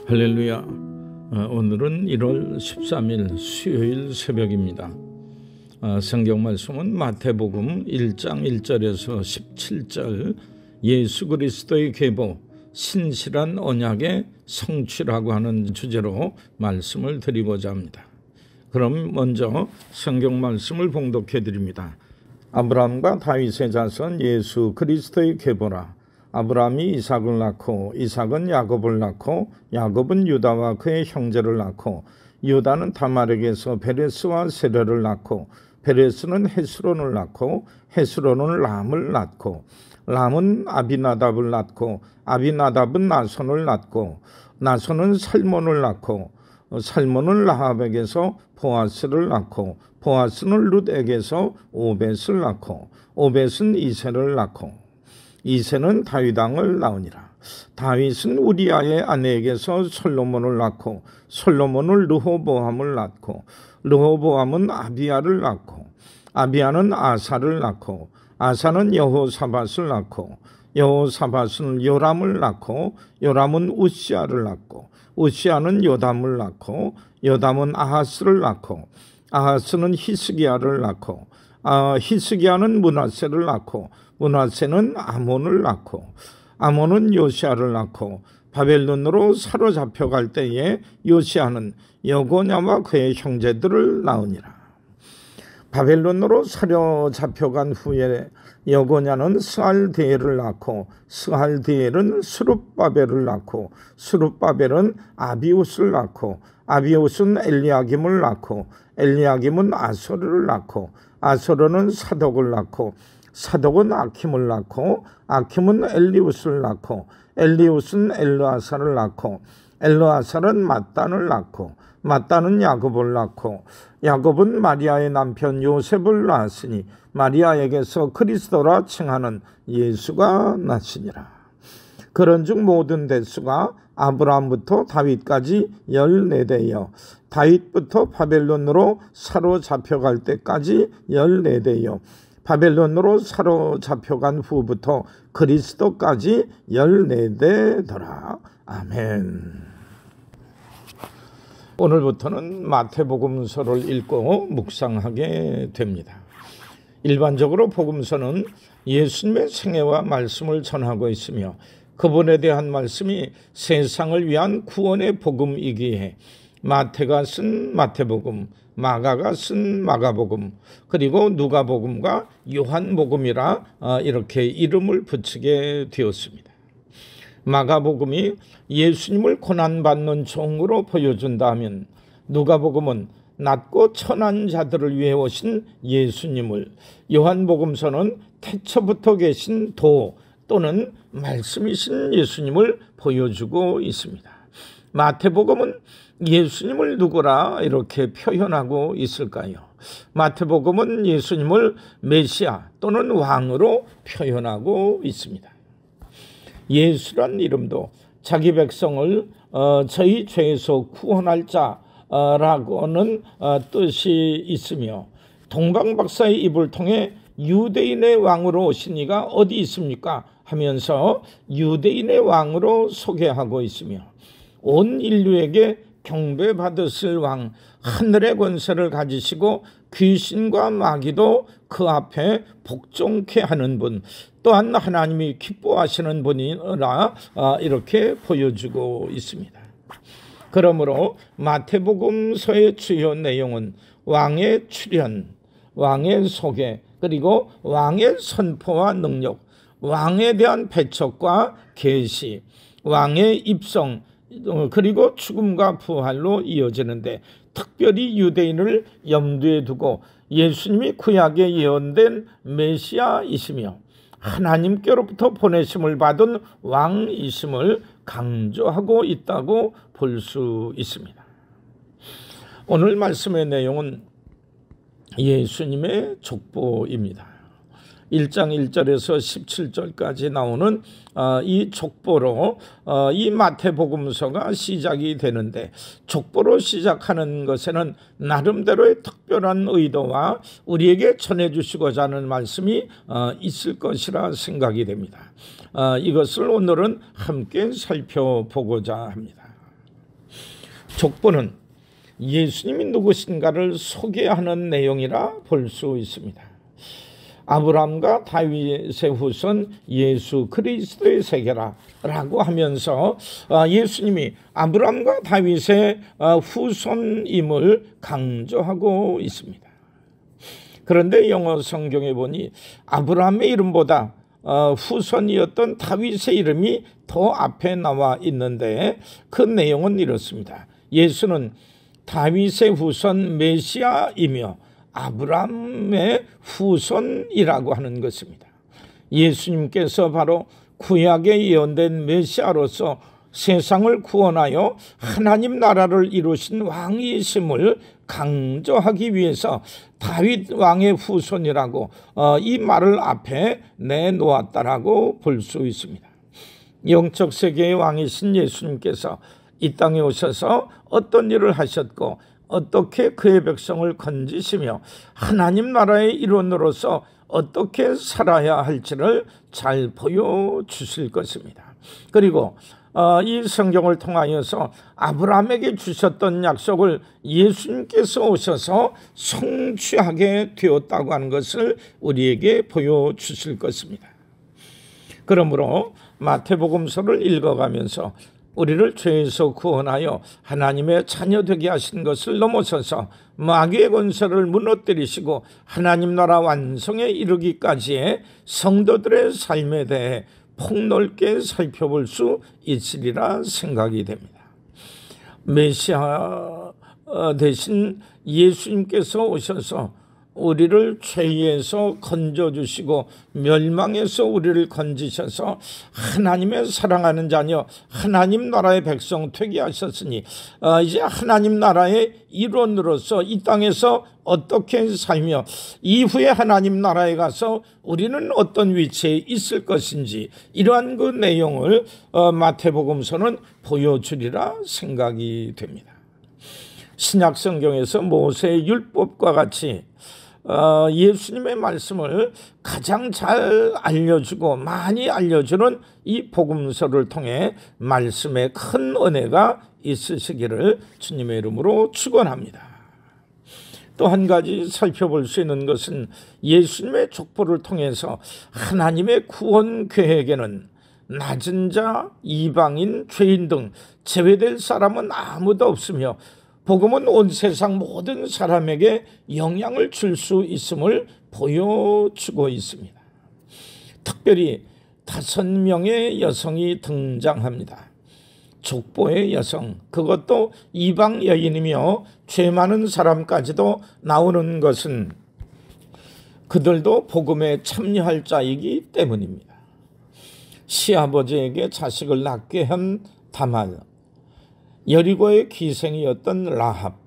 할렐루야. 오늘은 1월 13일 수요일 새벽입니다. 성경 말씀은 마태복음 1장 1절에서 17절 예수 그리스도의 계보 신실한 언약의 성취라고 하는 주제로 말씀을 드리고자 합니다. 그럼 먼저 성경 말씀을 봉독해 드립니다. 아브라함과 다윗의 자손 예수 그리스도의 계보라. 아브라함이 이삭을 낳고 이삭은 야곱을 낳고 야곱은 유다와 그의 형제를 낳고 유다는 다말에게서 베레스와 세레를 낳고 베레스는 헤스론을 낳고 헤스론은 람을 낳고 람은 아비나답을 낳고 아비나답은 나손을 낳고 나손은 살몬을 낳고 살몬은 라합에게서 보아스를 낳고 보아스는 룻에게서 오벳을 낳고 오벳은 이새를 낳고 이새는 다윗 왕을 낳으니라. 다윗은 우리아의 아내에게서 솔로몬을 낳고 솔로몬은 르호보암을 낳고 르호보암은 아비야를 낳고 아비야는 아사를 낳고 아사는 여호사밧을 낳고 여호사밧은 요람을 낳고 요람은 우시아를 낳고 우시아는 요담을 낳고 요담은 아하스를 낳고 아하스는 히스기야를 낳고 히스기야는 므낫세를 낳고 므낫세는 아몬을 낳고 아몬은 요시아를 낳고 바벨론으로 사로잡혀갈 때에 요시아는 여고냐와 그의 형제들을 낳으니라. 바벨론으로 사로잡혀간 후에 여고냐는 스알디엘을 낳고 스알디엘은 스룹바벨을 낳고 스룹바벨은 아비웃을 낳고 아비웃은 엘리야김을 낳고 엘리야김은 아소르를 낳고 아소르는 사독을 낳고 사독은 아킴을 낳고 아킴은 엘리웃을 낳고 엘리웃은 엘르아사를 낳고 엘르아사는 mat단을 낳고 mat단은 야곱을 낳고 야곱은 마리아의 남편 요셉을 낳았으니 마리아에게서 그리스도라 칭하는 예수가 났으니라. 그런즉 모든 대수가 아브라함부터 다윗까지 14대여 다윗부터 바벨론으로 사로잡혀갈 때까지 14대여 바벨론으로 사로잡혀간 후부터 그리스도까지 14대더라. 아멘. 오늘부터는 마태복음서를 읽고 묵상하게 됩니다. 일반적으로 복음서는 예수님의 생애와 말씀을 전하고 있으며 그분에 대한 말씀이 세상을 위한 구원의 복음이기에 마태가 쓴 마태복음, 마가가 쓴 마가복음, 그리고 누가복음과 요한복음이라 이렇게 이름을 붙이게 되었습니다. 마가복음이 예수님을 고난받는 종으로 보여준다 하면 누가복음은 낮고 천한 자들을 위해 오신 예수님을, 요한복음서는 태초부터 계신 도 또는 말씀이신 예수님을 보여주고 있습니다. 마태복음은 예수님을 누구라 이렇게 표현하고 있을까요? 마태복음은 예수님을 메시아 또는 왕으로 표현하고 있습니다. 예수란 이름도 자기 백성을 저희 죄에서 구원할 자라고는 뜻이 있으며 동방박사의 입을 통해 유대인의 왕으로 오신 이가 어디 있습니까? 하면서 유대인의 왕으로 소개하고 있으며 온 인류에게 경배받으실 왕, 하늘의 권세를 가지시고 귀신과 마귀도 그 앞에 복종케 하는 분, 또한 하나님이 기뻐하시는 분이라 이렇게 보여주고 있습니다. 그러므로 마태복음서의 주요 내용은 왕의 출현, 왕의 소개, 그리고 왕의 선포와 능력, 왕에 대한 배척과 계시, 왕의 입성, 그리고 죽음과 부활로 이어지는데 특별히 유대인을 염두에 두고 예수님이 구약에 예언된 메시아이시며 하나님께로부터 보내심을 받은 왕이심을 강조하고 있다고 볼 수 있습니다. 오늘 말씀의 내용은 예수님의 족보입니다. 1장 1절에서 17절까지 나오는 이 족보로 이 마태복음서가 시작이 되는데 족보로 시작하는 것에는 나름대로의 특별한 의도와 우리에게 전해주시고자 하는 말씀이 있을 것이라 생각이 됩니다. 이것을 오늘은 함께 살펴보고자 합니다. 족보는 예수님이 누구신가를 소개하는 내용이라 볼 수 있습니다. 아브라함과 다윗의 후손 예수 그리스도의 세계라 라고 하면서 예수님이 아브라함과 다윗의 후손임을 강조하고 있습니다. 그런데 영어 성경에 보니 아브라함의 이름보다 후손이었던 다윗의 이름이 더 앞에 나와 있는데 그 내용은 이렇습니다. 예수는 다윗의 후손 메시아이며 아브라함의 후손이라고 하는 것입니다. 예수님께서 바로 구약에 예언된 메시아로서 세상을 구원하여 하나님 나라를 이루신 왕이심을 강조하기 위해서 다윗 왕의 후손이라고 이 말을 앞에 내놓았다라고 볼 수 있습니다. 영적 세계의 왕이신 예수님께서 이 땅에 오셔서 어떤 일을 하셨고 어떻게 그의 백성을 건지시며 하나님 나라의 일원으로서 어떻게 살아야 할지를 잘 보여주실 것입니다. 그리고 이 성경을 통하여서 아브라함에게 주셨던 약속을 예수님께서 오셔서 성취하게 되었다고 하는 것을 우리에게 보여주실 것입니다. 그러므로 마태복음서를 읽어가면서 우리를 죄에서 구원하여 하나님의 자녀 되게 하신 것을 넘어서서 마귀의 권세를 무너뜨리시고 하나님 나라 완성에 이르기까지의 성도들의 삶에 대해 폭넓게 살펴볼 수 있으리라 생각이 됩니다. 메시아 대신 예수님께서 오셔서 우리를 죄에서 건져주시고 멸망에서 우리를 건지셔서 하나님의 사랑하는 자녀 하나님 나라의 백성 되게 하셨으니 이제 하나님 나라의 일원으로서 이 땅에서 어떻게 살며 이후에 하나님 나라에 가서 우리는 어떤 위치에 있을 것인지 이러한 그 내용을 마태복음서는 보여주리라 생각이 됩니다. 신약 성경에서 모세의 율법과 같이 예수님의 말씀을 가장 잘 알려주고 많이 알려주는 이 복음서를 통해 말씀에 큰 은혜가 있으시기를 주님의 이름으로 축원합니다. 또 한 가지 살펴볼 수 있는 것은 예수님의 족보를 통해서 하나님의 구원 계획에는 낮은 자, 이방인, 죄인 등 제외될 사람은 아무도 없으며 복음은 온 세상 모든 사람에게 영향을 줄 수 있음을 보여주고 있습니다. 특별히 5명의 여성이 등장합니다. 족보의 여성, 그것도 이방 여인이며 죄 많은 사람까지도 나오는 것은 그들도 복음에 참여할 자이기 때문입니다. 시아버지에게 자식을 낳게 한 다말, 여리고의 기생이었던 라합,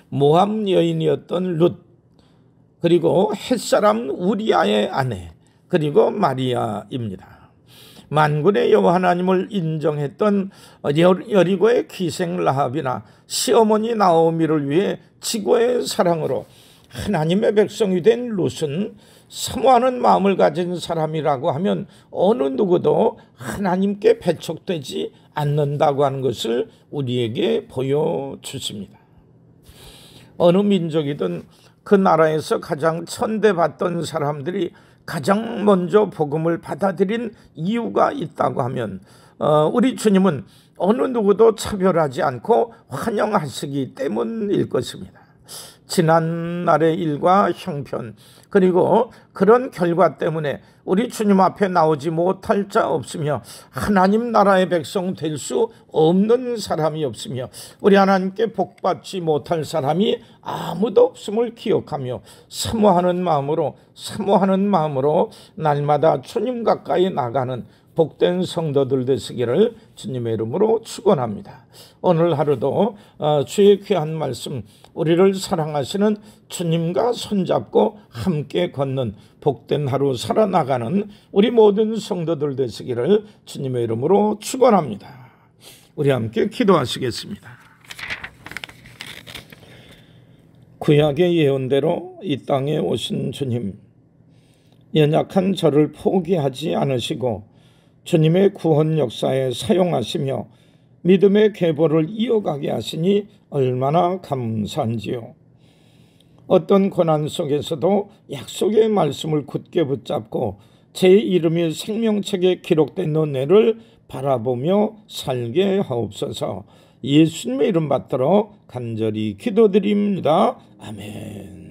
모함 여인이었던 룻, 그리고 햇사람 우리아의 아내, 그리고 마리아입니다. 만군의 여호와 하나님을 인정했던 여리고의 기생 라합이나 시어머니 나오미를 위해 지고의 사랑으로 하나님의 백성이 된 룻은 사모하는 마음을 가진 사람이라고 하면 어느 누구도 하나님께 배척되지 않는다고 하는 것을 우리에게 보여주십니다. 어느 민족이든 그 나라에서 가장 천대받던 사람들이 가장 먼저 복음을 받아들인 이유가 있다고 하면 우리 주님은 어느 누구도 차별하지 않고 환영하시기 때문일 것입니다. 지난날의 일과 형편 그리고 그런 결과 때문에 우리 주님 앞에 나오지 못할 자 없으며 하나님 나라의 백성 될 수 없는 사람이 없으며 우리 하나님께 복받지 못할 사람이 아무도 없음을 기억하며 사모하는 마음으로 날마다 주님 가까이 나가는 복된 성도들 되시기를 주님의 이름으로 축원합니다. 오늘 하루도 주의 귀한 말씀, 우리를 사랑하시는 주님과 손잡고 함께 걷는 복된 하루 살아나가는 우리 모든 성도들 되시기를 주님의 이름으로 축원합니다. 우리 함께 기도하시겠습니다. 구약의 예언대로 이 땅에 오신 주님, 연약한 저를 포기하지 않으시고 주님의 구원 역사에 사용하시며 믿음의 계보를 이어가게 하시니 얼마나 감사한지요. 어떤 고난 속에서도 약속의 말씀을 굳게 붙잡고 제 이름이 생명책에 기록된 은혜를 바라보며 살게 하옵소서. 예수님의 이름 받들어 간절히 기도드립니다. 아멘.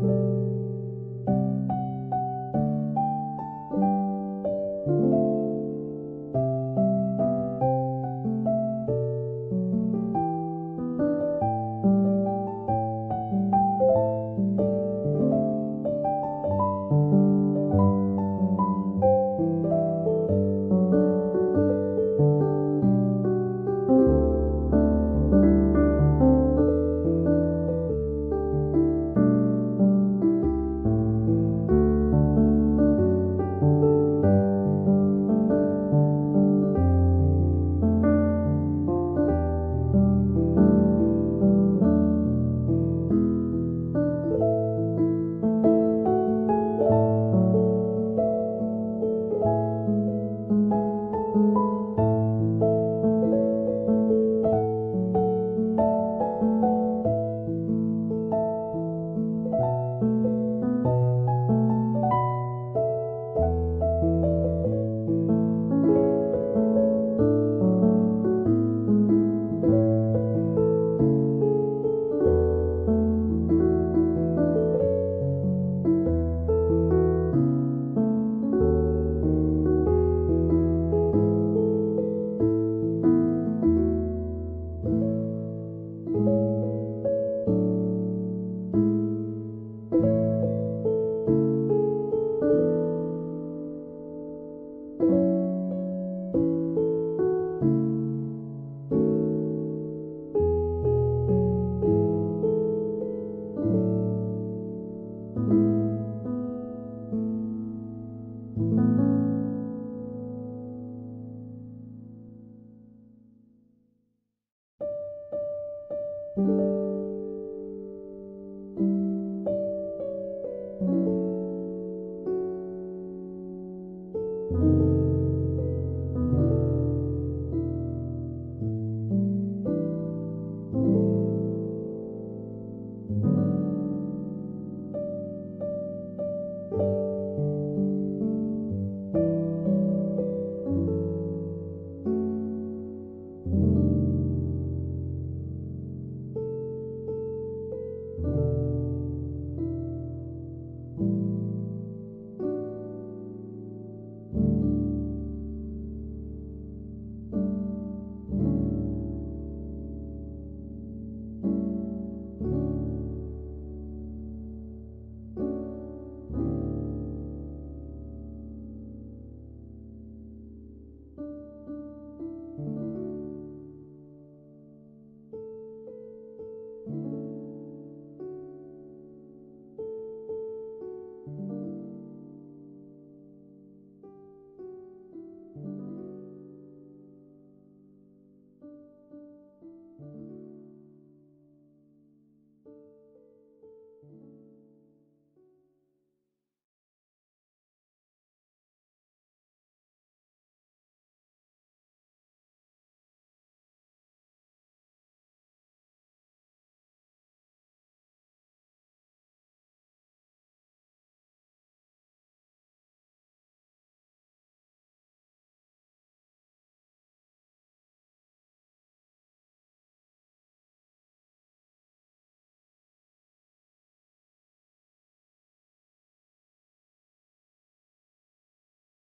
아멘.